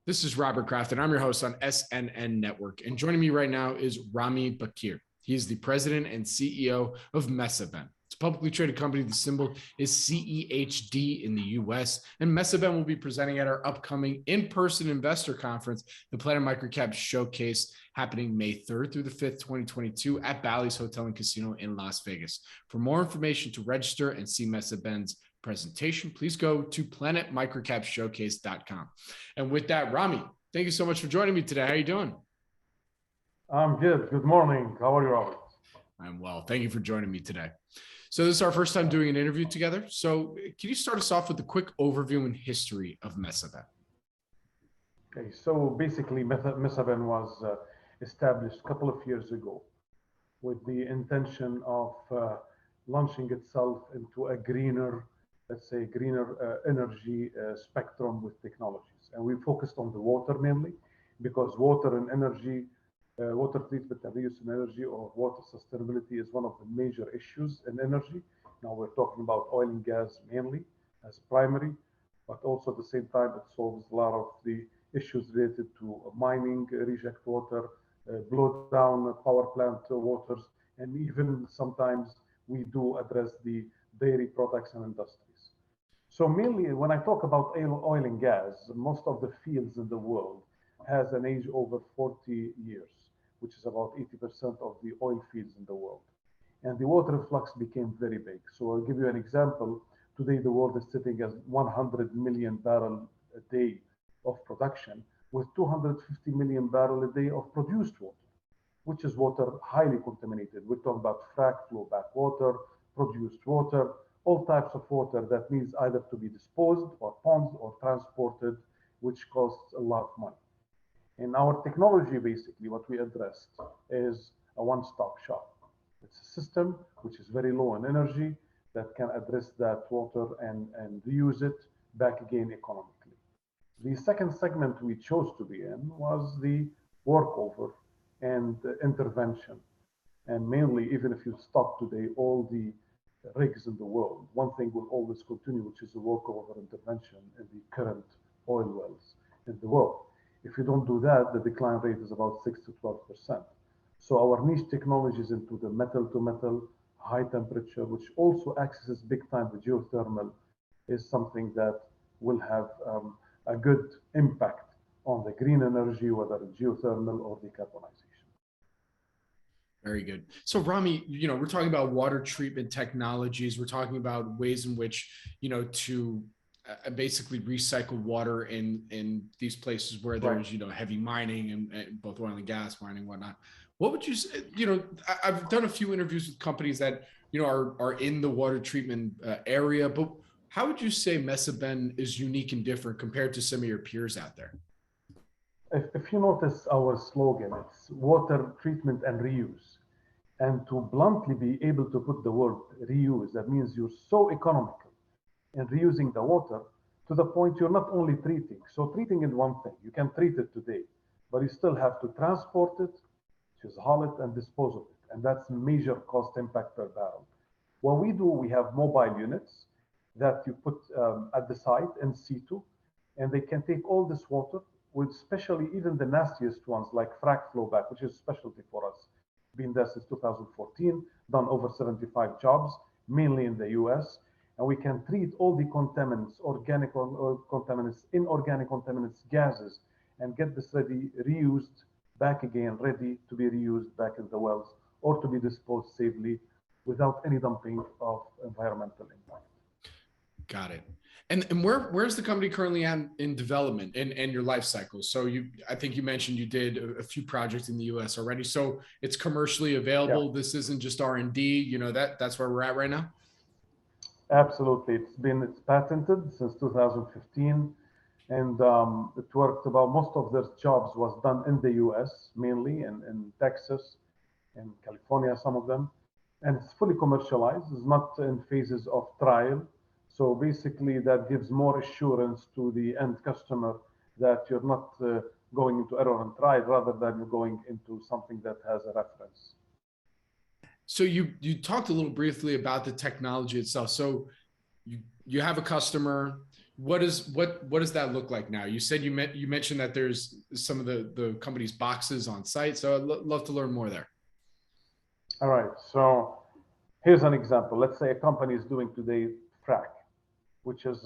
This is Robert Kraft, and I'm your host on SNN.Network. And joining me right now is Rami Bakir. He is the president and CEO of Messaben. It's a publicly traded company. The symbol is CEHD in the US. And Messaben will be presenting at our upcoming in-person investor conference, the Planet MicroCap Showcase, happening May 3rd through the 5th, 2022 at Bally's Hotel and Casino in Las Vegas. For more information to register and see Messaben's presentation, please go to planetmicrocapshowcase.com. And with that, Rami, thank you so much for joining me today. How are you doing? I'm good. Good morning. How are you, Robert? I'm well. Thank you for joining me today. So this is our first time doing an interview together. So can you start us off with a quick overview and history of Messaben? Okay, so basically Messaben was established a couple of years ago with the intention of launching itself into a greener, let's say, energy spectrum with technologies. And we focused on the water mainly because water and energy, water treatment and reuse in energy, or water sustainability, is one of the major issues in energy. Now we're talking about oil and gas mainly as primary, but also at the same time it solves a lot of the issues related to mining, reject water, blow down power plant waters, and even sometimes we do address the dairy products and industries. So mainly when I talk about oil and gas, most of the fields in the world has an age over 40 years, which is about 80% of the oil fields in the world. And the water influx became very big. So I'll give you an example. Today, the world is sitting at 100 million barrel a day of production with 250 million barrel a day of produced water, which is water highly contaminated. We're talking about frac flow back water, produced water, all types of water that needs either to be disposed or pumped or transported, which costs a lot of money. In our technology, basically, what we addressed is a one-stop shop. It's a system which is very low in energy that can address that water and reuse it back again economically. The second segment we chose to be in was the workover and intervention. And mainly, even if you stop today all the rigs in the world, one thing will always continue, which is the workover intervention in the current oil wells in the world. If you don't do that, the decline rate is about 6 to 12%. So our niche technologies into the metal-to-metal, high temperature, which also accesses big time the geothermal, is something that will have a good impact on the green energy, whether it's geothermal or decarbonization. Very good. So Rami, we're talking about water treatment technologies. We're talking about ways in which, to basically recycle water in these places where there's, heavy mining and both oil and gas mining, whatnot. What would you say, I've done a few interviews with companies that, are in the water treatment area, but how would you say Messaben is unique and different compared to some of your peers out there? If you notice our slogan, it's water treatment and reuse. And to bluntly be able to put the word reuse, that means you're so economical in reusing the water to the point you're not only treating. So treating is one thing. You can treat it today, but you still have to transport it, which is haul it and dispose of it. And that's major cost impact per barrel. What we do, we have mobile units that you put at the site in situ, and they can take all this water, with especially even the nastiest ones like frac flow back, which is a specialty for us. Been there since 2014, done over 75 jobs, mainly in the US. And we can treat all the contaminants, organic contaminants, inorganic contaminants, gases, and get this ready, reused back again, ready to be reused back in the wells or to be disposed safely without any dumping of environmental impact. Got it. And where's the company currently in development and your life cycle? So I think you mentioned you did a few projects in the US already. So it's commercially available. Yeah. This isn't just R&D, that's where we're at right now. Absolutely. It's patented since 2015. And it worked about most of their jobs was done in the US, mainly in Texas, in California, some of them. And it's fully commercialized. It's not in phases of trial. So basically that gives more assurance to the end customer that you're not going into error and trial rather than going into something that has a reference. So you talked a little briefly about the technology itself. So you have a customer, what does that look like now? You said you mentioned that there's some of the company's boxes on site. So I'd love to learn more there. All right. So here's an example. Let's say a company is doing today frac, which is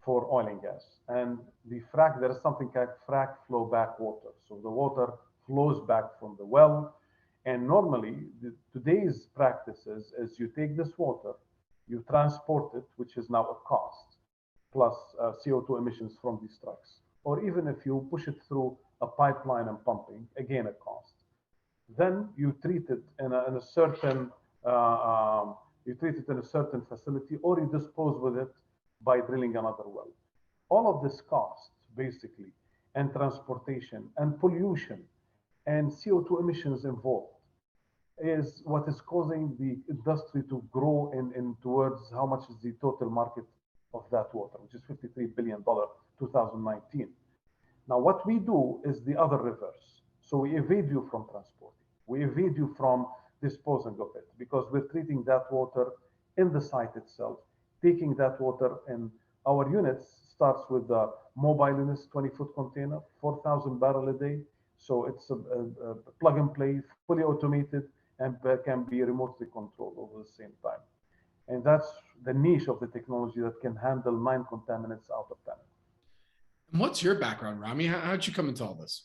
for oil and gas. And the frac, there is something called frac flow back water. So the water flows back from the well. And normally, today's practices is you take this water, you transport it, which is now a cost, plus CO2 emissions from these trucks. Or even if you push it through a pipeline and pumping, again, a cost. Then you treat it in a certain facility, or you dispose with it by drilling another well. All of this cost, basically, and transportation and pollution and CO2 emissions involved is what is causing the industry to grow in towards how much is the total market of that water, which is $53 billion 2019. Now, what we do is the other reverse. So we evade you from transporting. We evade you from disposing of it because we're treating that water in the site itself, taking that water in our units starts with the mobile units, 20-foot container, 4,000 barrel a day. So it's a plug and play, fully automated, and can be remotely controlled over the same time. And that's the niche of the technology that can handle 9 contaminants out of 10. And what's your background, Rami? How'd you come into all this?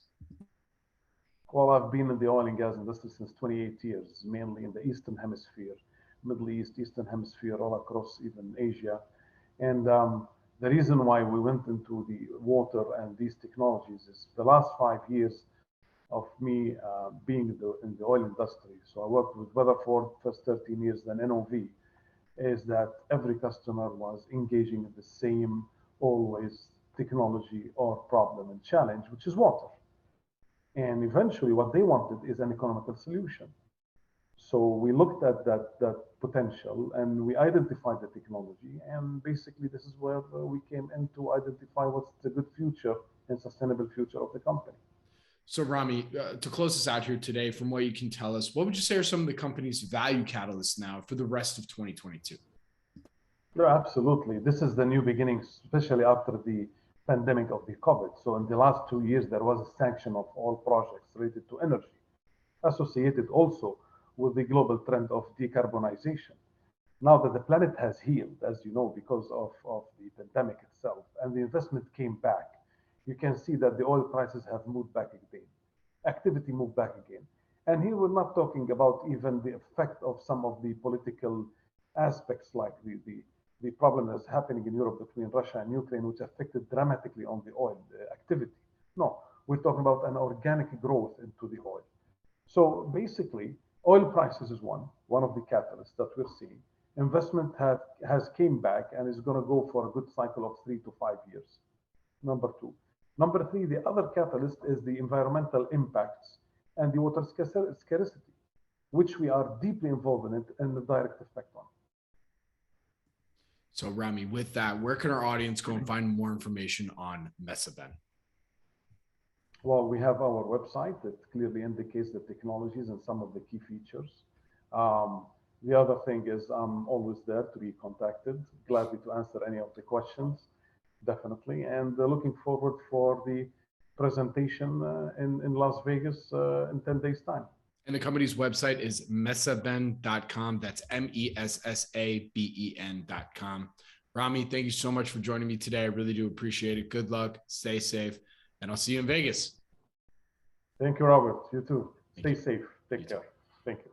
Well, I've been in the oil and gas industry since 28 years, mainly in the Eastern Hemisphere, Middle East, Eastern Hemisphere, all across even Asia. And the reason why we went into the water and these technologies is the last 5 years of me being in the oil industry. So I worked with Weatherford first 13 years, then NOV, is that every customer was engaging in the same always technology or problem and challenge, which is water. And eventually what they wanted is an economical solution. So we looked at that potential and we identified the technology. And basically this is where we came in to identify what's the good future and sustainable future of the company. So Rami, to close us out here today, from what you can tell us, what would you say are some of the company's value catalysts now for the rest of 2022? No, absolutely. This is the new beginning, especially after the pandemic of the COVID. So in the last 2 years, there was a sanction of all projects related to energy, associated also with the global trend of decarbonization. Now that the planet has healed, as you know, because of the pandemic itself, and the investment came back, you can see that the oil prices have moved back again. Activity moved back again. And here we're not talking about even the effect of some of the political aspects like the problem that's happening in Europe between Russia and Ukraine, which affected dramatically on the oil activity. No, we're talking about an organic growth into the oil. So basically, oil prices is one of the catalysts that we're seeing. Investment has came back and is going to go for a good cycle of 3 to 5 years. Number 2. Number 3, the other catalyst is the environmental impacts and the water scarcity, which we are deeply involved in it and the direct effect on. So Rami, with that, where can our audience go and find more information on Messaben? Well, we have our website that clearly indicates the technologies and some of the key features. The other thing is I'm always there to be contacted, gladly to answer any of the questions, definitely. And looking forward for the presentation in Las Vegas in 10 days' time. And the company's website is Messaben.com. That's Messaben.com. Rami, thank you so much for joining me today. I really do appreciate it. Good luck. Stay safe. And I'll see you in Vegas. Thank you, Robert. You too. Stay safe. Take care. Thank you.